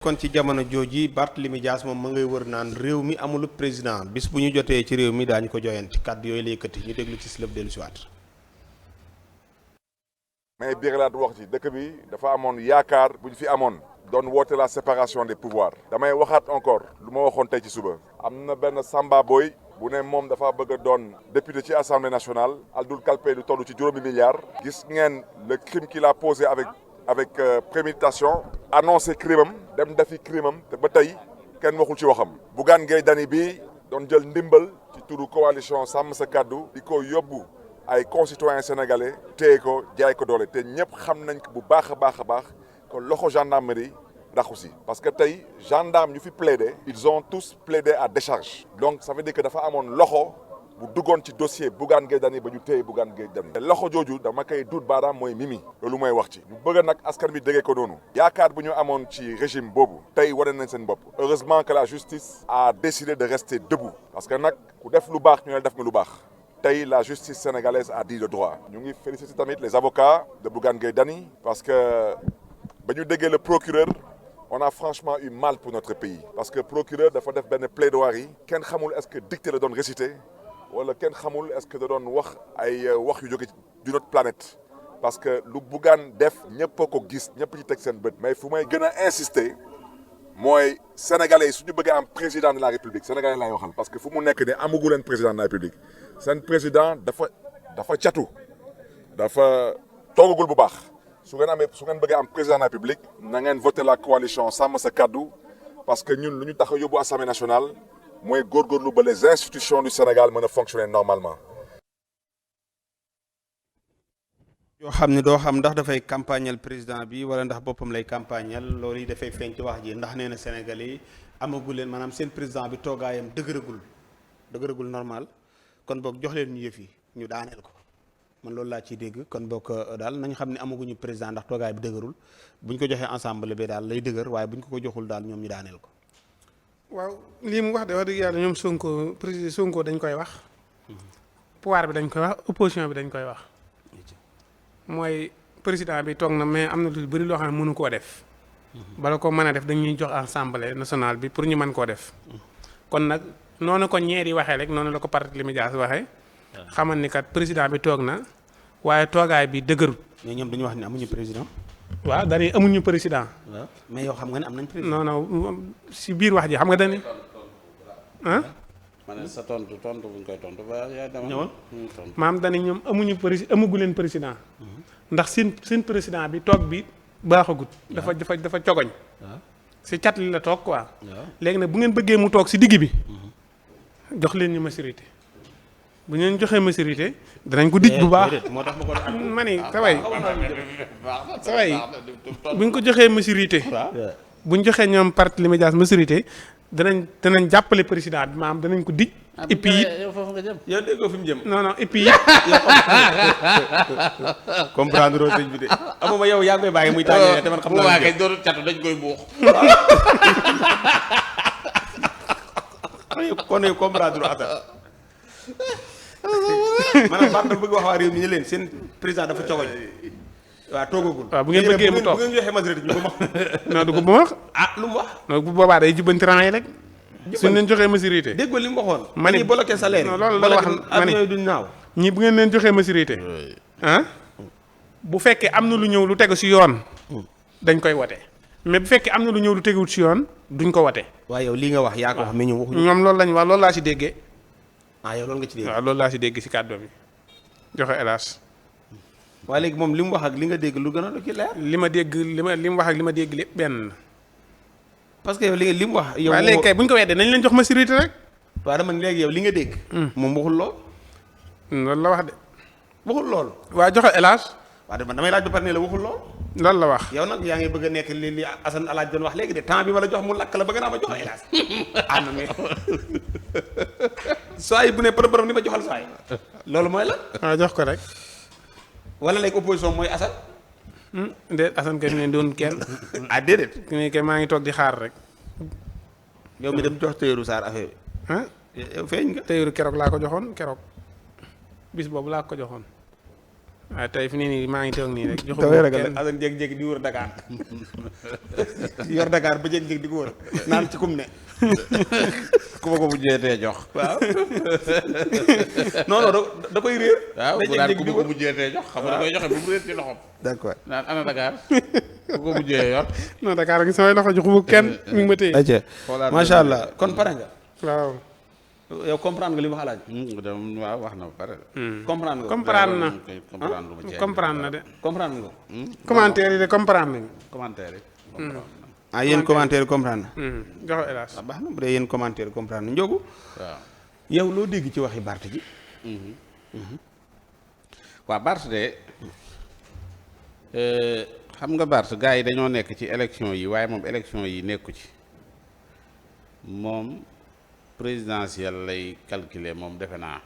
kon ci jamono jooji Barthélémy Dias moom ma ngay wër naan réew mi amul président bis bu ñu jotee ci réew mi daañu ko joyanti kàddu yooyu lay yëkkati ñu déglu ci slëb dellu si waat. mais biiralaat wax ci dëkk bi dafa amoon yaakaar bu ñu fi amoon doon woote la séparation des pouvoirs damay waxaat encore lu ma waxoon tey ci suba am na benn Samba Boy bu ne moom dafa bëgg a doon député ci assemblée nationale aldul kalpe lu toll ci juróomi milliards gis ngeen le crime qu'il a posé avec préméditation annoncé crime am dem defi crime am te ba tey kenn waxul ci waxam Bougane Gueye Dany bi doon jël ndimbal ci turu coalition sàmm sa kàddu di ko yóbbu ay concitoyens sénégalais téye ko jaay ko doole te ñëpp xam nañ ko bu baax a baax a baax ko loxo gendarmerie raxu si parce que tey gendarme ñu fi plaidé ils ont tous plaidé à décharge donc ça veut dire que dafa amoon loxo bu duggoon ci dossier Bougane Gueye Dany ba ñu téye Bougane Gueye Dany te loxo jooju dama koy duut baaraam mooy Mimi loolu mooy wax ci ñu bëgg nag askan bi déggee ko noonu yaakaar bu ñu amoon ci régime boobu tey wane nañ seen bopp heureusement que la justice a décidé de rester debout parce que nag ku def lu baax ñu ne def nga lu baax tey la justice sénégalaise a dit le droit ñu ngi féliciter tamit les avocats de Bougane Gueye Dany parce que ba ñu déggee le procureur on a franchement eu mal pour notre pays parce que procureur dafa def benn plaidoirie kenn xamul est-ce que dicté la doon réciter wala kenn xamul est-ce que da doon wax ay wax yu jóge d'une autre planète parce que lu Bougane def ñëpp a ko gis ñëpp ci teg seen bët mais fu may gën a insister mooy sénégalais yi suñu bëggee am président de la république sénégalais lay waxal parce que fu mu nekk ne amagu leen président de la république seen président dafa catu dafa toogagul bu baax su ngeen bëggee am président de la république na ngeen voter la coalition sàmm sa kàddu parce que ñun lu ñu tax a yóbbu assemblée nationale mooy góorgóorlu ba les institutions du Sénégal mën a fonctionner normalement. yoo xam ne doo xam ndax dafay campagnal président bi wala ndax boppam lay campagnal loolu yi dafay feeñ ci wax ji ndax nee na Sénégalais yi amagu leen maanaam seen président bi toogaayam dëgëragul normal kon boog jox leen ñu yëf yi ñu daaneel ko man loolu laa ciy dégg kon boog daal nañ xam ne amaguñu président ndax toogaay bi dëgërul buñ ko joxee ensemble bi daal lay dëgër waaye buñ ko joxul daal ñoom ñu daaneel ko. waaw lii mu wax de wax dëgg yàlla ñoom Sonko président Sonko dañ koy wax pouvoir bi dañ koy wax opposition bi dañ koy wax mooy président bi toog na mais am na lu bëri loo xam ne mënu koo def bala ko mën a def dañuy jox assemblée nationale bi pour ñu mën koo def kon nag noonu ko ñeer yi waxee rek noonu la ko Barthélémy Dias waxee xamal ni kat président bi toog na waaye toogaay bi dëgërut. mais ñoom dañu wax ni amuñu président. waaw dañuy amuñu président. waaw mais yow xam nga ne am nañ président. non si biir wax ji xam nga dañuy. ah. ma ne sa tontu buñ koy tontu ba yaay dama. ñëwal maam dañuy ñoom amagu leen président. ndax seen président bi toog bi baaxagut. dafa cogoñ. si cat li la toog quoi. léegi nag bu ngeen bëggee mu toog si digg bi. jox leen ñu majorité. bu ñu leen joxee majorité danañ ko dij bu baax moo tax ma ko ma ni saway bu ñu ko joxee majorité bu ñu joxee ñoom Barthélémy Dias majorité danañ jàppale président bi maanaam danañ ko dij et puis yow foofu nga jëm. yow déggoo fi mu jëm. non et puis comprendre sëñ bi de amuma yow yaa ngi koy bàyyi muy tàngee te man xam naa waa kay dootul catu dañ koy buux. kon yow comprendre ata maanaam Barth bëgg wax waa réew mi ñu leen seen président dafa cogoñ waaw toogagul. waaw bu ngeen bëggee mu toog bu ngeen joxee majorité ñu ko wax. non du ko bu wax. ah lu mu wax. non bu boobaa day jubbanti rang yi rek. suñ leen joxee majorité. déggoo li mu waxoon. ma ni bloqué salaire yi. non loolu la wax ma ni duñ naaw. ñii bu ngeen leen joxee majorité. ah bu fekkee am na lu ñëw lu tegu si yoon. dañ koy wote. mais bu fekkee am na lu ñëw lu teguwut si yoon duñ ko wote. waaye yow lii nga wax yaa ko wax mais ñoom waxuñu. ñoom loolu lañ wax loolu laa si déggee. ah yow loolu nga ci dégg. waaw loolu laa si dégg si kàddu bi joxe hélas. waaye léegi moom li mu wax ak li nga dégg lu gën a ki leer. li ma dégg li mu wax ak li ma dégg lépp benn. parce que yow li mu wax. yow waaw léegi kay bu ñu ko weddee nañ leen jox majorité rek. waaw dama ne léegi yow li nga dégg. moom waxul lool. loolu la wax de. waxul lool. waa joxe hélas. waaw man damay laaj ba pare ne la waxul lool. loolu la wax. yow nag yaa ngi bëgg a nekk li Assane Alaaj doon wax léegi de temps bi ma la jox mu lakk la bëgg naa ma jox hélas. ah non mais saa yi bu ne përëm ni ma joxal saa yi loolu mooy la. waaw jox ko rek. wala léegi opposition mooy Assane. déet Assane kay ne doon kenn. ah déedéet. ni kay maa ngi toog di xaar rek. yow mi dem jox Tahirou Sarr affaire bi. ah yow feeñ nga. Tahirou keroog laa ko joxoon keroog bis boobu laa ko joxoon. waaw tey fi ne nii maa ngi toog nii rek. joxu dafay ragal kenn Assane jékki-jékki di wër Dakar yor Dakar ba jékki-jékki di ko wër naan ci kum ne. ku ma ko mujjee tee jox. waaw non non da koy réer. waaw day bu daan jékki-jékki ku di ma ko wër. mujjee tee jox xam nga da koy joxe bu mu réer ci loxoom. d'accord. naan ana Dakar ku ko mujjee yor. non Dakar ngi samay loxo joxu kenn mi ngi ma téye. ayca xoolaat macha allah kon pare nga. waaw. yow comprendre nga li mu wax alaaj. waaw wax na ba pare. comprendre nga. comprendre na comprendre lu ma cee comprendre na de. comprendre nga. commentaire yi de comprendre nañu. commentaire yi. ah yéen commentaire comprendre na. joxo hélas. ah baax na bu dee yéen commentaire comprendre na Ndiogou. waaw. yow loo dégg ci waxi Barth ji. waaw Barth de xam nga Barth gars yi dañoo nekk ci élection yi waaye moom élection yi nekku ci moom présidentielle lay calculer moom defe naa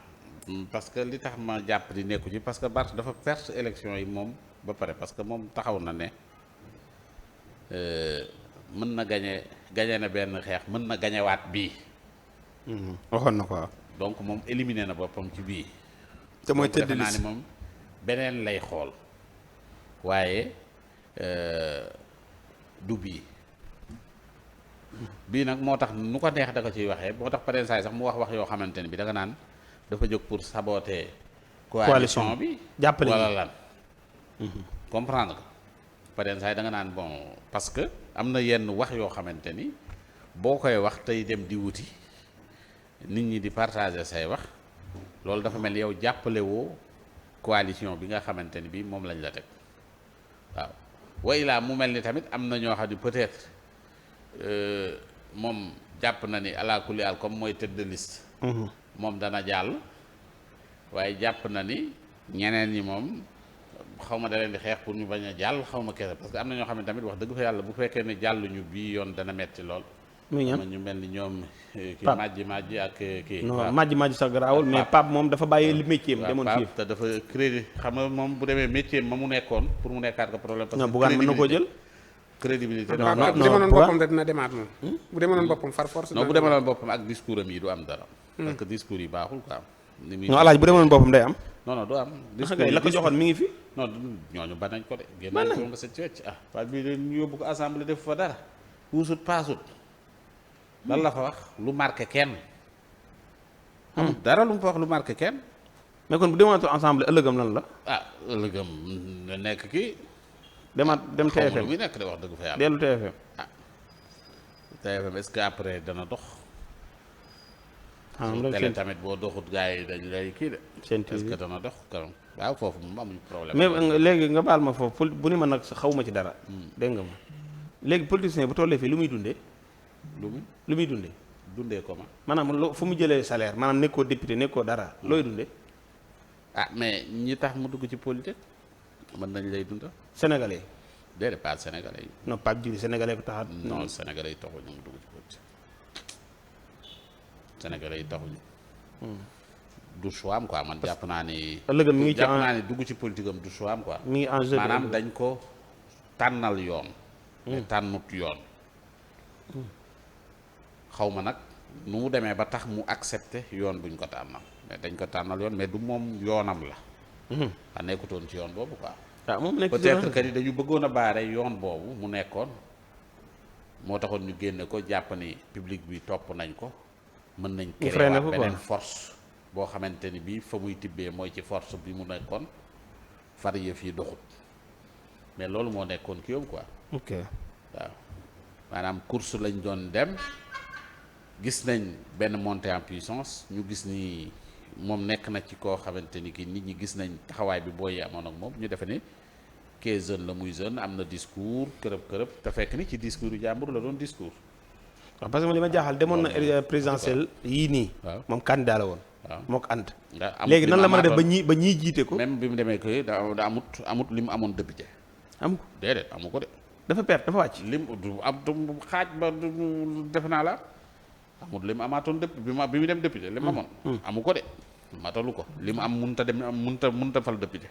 parce que li tax ma jàpp di nekku ci parce que Barth dafa perte élection yi moom ba pare parce que moom taxaw na ne mën na gañe na benn xeex mën na gañewaat bii waxoon na ko waaw. donc moom éliminé na boppam ci bii te mooy donc tëdd defe naa liste ni moom beneen lay xool waaye du bii nag moo tax nu ko neex da ko ciy waxee moo tax pareen saay sax mu wax yoo xamante ne bi da nga naan dafa jóg pour saboter coalition bi jàppale wala lan comprendre nga pareen saay da nga naan bon parce que am na yenn wax yoo xamante ni boo koy wax tey dem di wuti nit ñi di partager say wax loolu dafa mel ni yow jàppale woo coalition bi nga xamante ni bi moom lañ la teg waaw wa ilaa mu mel ni tamit am na ñoo xam ne peut-être moom jàpp na ni ala kulli al comme mooy tête de liste moom dana jàll waaye jàpp na ni ñeneen ñi moom xaw ma da leen di xeex pour ñu bañ a jàll xaw ma kese parce que am na ñoo xam ne tamit wax dëgg fa yàlla bu fekkee ne jàlluñu bii yoon dana metti lool muy ñan ñu mel ni ñoom kii Pape. majji ak kii non majj sax garaawul mais Pape moom dafa bàyyi li métier am demoon fii. te dafa crédit xam nga moom bu demee métier ma mu nekkoon pour mu nekkaat ko problème parce non que Bougane mën na koo jël. crédibilité non, bu demanoon boppam de dina demaat moom. bu demanoon boppam far force. non bu demaloon boppam ak discours am yi du am dara parce que discours yi baaxul quoi ni muy non alaaj bu demoon boppam day am. non non du am discours yi la ko joxoon mi ngi fi. non ñooñu ba nañ ko de génn nañ ko nga set ci wecc ah waa bii de ñu yóbbu ko assemblée def fa dara puusut paasut lan la fa wax lu marqué kenn amul dara lu mu fa wax lu marqué kenn mais kon bu demaatul ensemble ëllëgam lan la. ah ëllëgam na nekk kii dem xaw ma lu TFM muy nekk de wax dëgg fa yàlla dellu TFM. TFM est-ce que après dana dox ah moom télé tamit boo doxut gars yi dañ lay kii de seen est-ce que dana dox kanam waaw foofu moom amuñu problème mais léegi nga baal ma foofu bu ni ma nag xawuma ci dara. dégg nga ma léegi politicien bu tollee fii lu muy dundee. lu muy dundee. dundee ko ma maanaam fu mu jëlee salaire maanaam nekkoo député nekkoo dara looy dundee. ah mais ñi tax mu dugg ci politique mën nañ lay dunda sénégalais. déedéet pas sénégalais yi non Pape Djibril sénégalais ko taxaat. non sénégalais yi taxuñu mu dugg ci politique sénégalais yi taxuñu du choix am quoi man jàpp naa ni ëllëgam mi ngi ci jàpp naa ni dugg ci politique am du choix am quoi mi ngi en jeu maanaam dañ ko tànnal yoon te tànnut yoon xaw ma nag nu mu demee ba tax mu accepté yoon buñ ko tànnal mais dañ ko tànnal yoon mais du moom yoonam la a nekkutoon ci yoon boobu quoi waaw moom nekk peut-être que ni dañu bëggoon a baare yoon boobu mu nekkoon moo taxoon ñu génne ko jàpp ni public bi topp nañ ko mën nañ créer waat beneen force boo xamante ni bii fa muy tibbee mooy ci force bi mu nekkoon far yëf yi doxut mais loolu moo nekkoon ki yoom quoi ok waaw maanaam course lañ doon dem gis nañ benn montée en puissance ñu gis ni moom nekk na ci koo xamante ni ki nit ñi gis nañ taxawaay bi booy amoon ak moom ñu defe ni kee jeune la muy jeune am na discours kërëb te fekk ni ci discours yu jàmbur la doon discours waaw parce que li ma jaaxal demoon na présidentielle yii nii waaw moom candidat la woon waaw moo ko ànd nga léegi nan la mën a def ba ñii jiite ko même bi mu demee koy da amut li mu amoon député am ko déedéet amu ko de dafa perte dafa wàcc lim du am du xaaj ba defe naa la amut li mu amaatoon député bi mu dem député li mu amoon amu ko de matalu ko li mu am munta dem munta fal député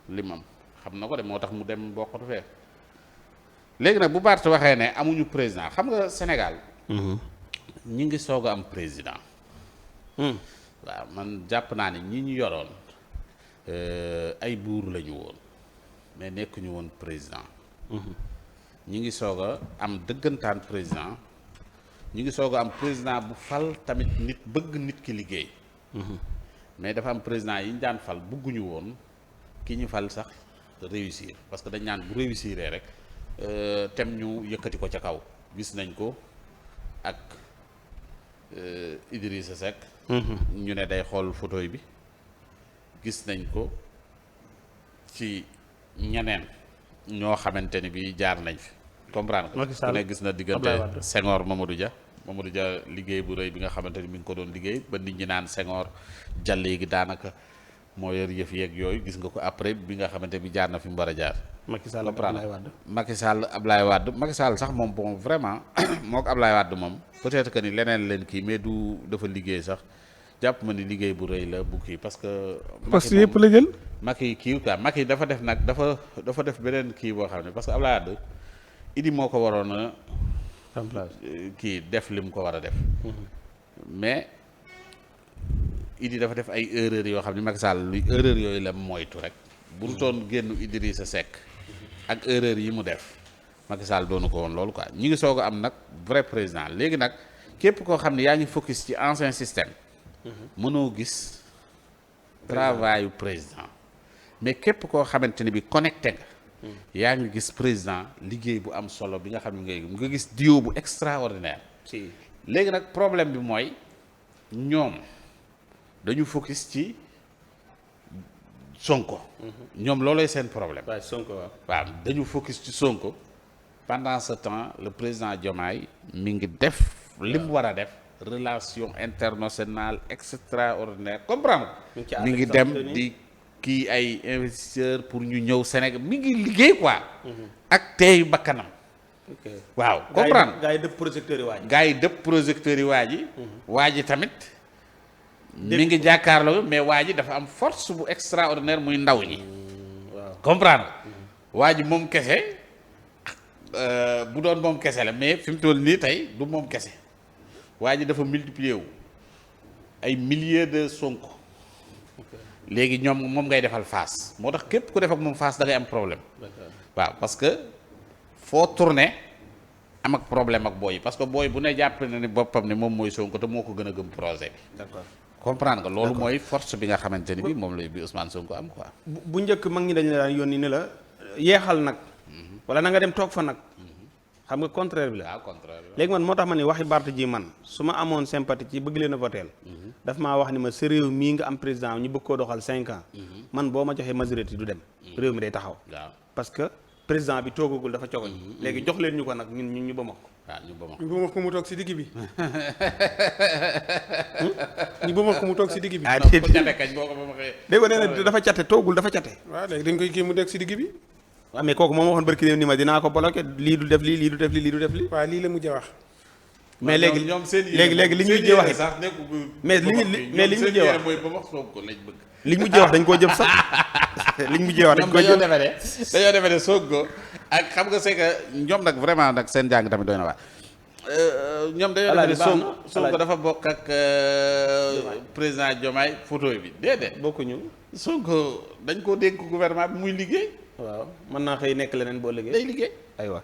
li mu am xam na ko de moo tax mu dem bokkatu fee léegi nag bu Barth waxee ne amuñu président xam nga Sénégal ñi ngi soog a am président waaw man jàpp naa ne ñi ñu yoroon ay buur lañu woon mais nekkuñu woon président. ñi ngi soog a am dëggantaan président ñi ngi soog a am président bu fal tamit nit bëgg nit ki liggéey. mais dafa am président yi ñu daan fal bëgguñu woon ki ñu fal sax réussir parce que dañ naan bu réussiree rek tem ñu yëkkati ko ca kaw gis nañ ko ak Idrissa Seck. ñu ne day xool photo bi gis nañ ko ci ñeneen ñoo xamante ni bi jaar nañ fi comprendre nga ku ne gis na diggante Senghor Mamadou Dia liggéey bu rëy bi nga xamante ni mi ngi ko doon liggéey ba nit ñi naan Senghor Dia léegi daanaka moo yor yëf yeeg yooyu gis nga ko après bi nga xamante bi jaar na fi mu war a jaar. Macky Sall Ablaye Wade Macky Sall sax moom bon vraiment moo ko Ablaye Wade moom peut-être que ni leneen leen kii mais du dafa liggéey sax jàpp ma ni liggéey bu rëy la bu kii parce que. poste yëpp la jël. Macky kii quoi Macky dafa def nag dafa def beneen kii boo xam ne parce que Ablaye Wade Idi moo ko waroon a kii def li mu ko war a def. mais Idi dafa def ay erreurs yoo xam ne Macky Sall lu erreur yooyu la moytu rek. bu ñu toon génn Idrissa Seck ak erreur yi mu def Macky Sall doonu ko woon loolu quoi ñi ngi soog a am nag vrai président léegi nag képp koo xam ne yaa ngi focus ci ancien système. mënoo gis travail yu président mais képp koo xamante ni bi connecté nga. yaa ngi gis président liggéey bu am solo bi nga xam ne nga gis duo bu extraordinaire. léegi nag problème bi mooy ñoom dañu focus ci Sonko. ñoom loolooy seen problème. waaw Sonko waaw dañu focus ci Sonko pendant ce temps le président Diomaye mi ngi def li mu war a def relation internationale extraordinaire comprendre mi ngi dem di kii ay investisseurs pour ñu ñëw Sénégal mi ngi liggéey quoi. ak teeyu bakkanam. waaw comprendre gaa yi dëpp projecteurs yi waa ji. gaa yi dëpp projecteurs yi waa ji. waa ji tamit. mi ngi jàkkaarloo mais waa ji dafa am force bu extraordinaire muy ndaw ñi. waaw comprendre waa ji moom kese bu doon moom kese la mais fi mu toll nii tey du moom kese waa ji dafa multiplier wu ay milliers de Sonko. léegi ñoom moom ngay defal face moo tax képp ku def ak moom face da ngay am problème. waaw parce que foo tourné am ak problème ak booy yi parce que booy bu ne jàpp na ni boppam ne moom mooy Sonko te moo ko gën a gëm projet bi. d'accord comprendre nga loolu mooy force bi nga xamante ni bi moom la bi Ousmane Sonko am quoi. bu njëkk mag ñi dañu la daan yónni ne la yeexal nag. wala na nga dem toog fa nag. xam nga contraire bi la. waaw contraire bi léegi man moo tax ma ne waxi Barth ji man su ma amoon sympathie ci bëgg leen a voteel daf maa wax ni ma sa réew mii nga am président ñu bëgg koo doxal 5 ans. man boo ma joxee majorité du dem. réew mi day taxaw. waaw parce que président bi toogagul dafa cogoñ. léegi jox leen ñu ko nag ñun ñu ba ma ko. waaw ñu ba ma ñu bëgg ko mu toog si digg bi. ñu bëgg ko mu toog si digg bi. ah ko jate kañ boo ko ba ma xëyee. dégg nga nee na dafa cate toogul dafa cate. waaw léegi dañ koy kii mu nekk si digg bi. waaw mais kooku moom waxoon barki ni ma dinaa ko bloqué lii du def lii lii du def lii lii du def lii. waaw lii la mujj a wax. mais léegi ñoom seen léegi li ñu mujjee wax sax nekk mais li ñu mujjee wax mooy ba wax Sonko lañ bëgg. li ñu mujjee wax dañ koo jëf sax li ñu mujjee wax dañ koo jëf. dañoo defe ne Sonko ak xam nga c'est que ñoom nag vraiment nag seen jàng tamit doy na waar. ñoom dañoo defe ne Sonko dafa bokk ak président Diomaye photo bi déedéet. bokkuñu. Sonko dañ koo dénk gouvernement bi muy liggéey. waaw mën naa xëy nekk leneen boo liggéey. day liggéey aywa.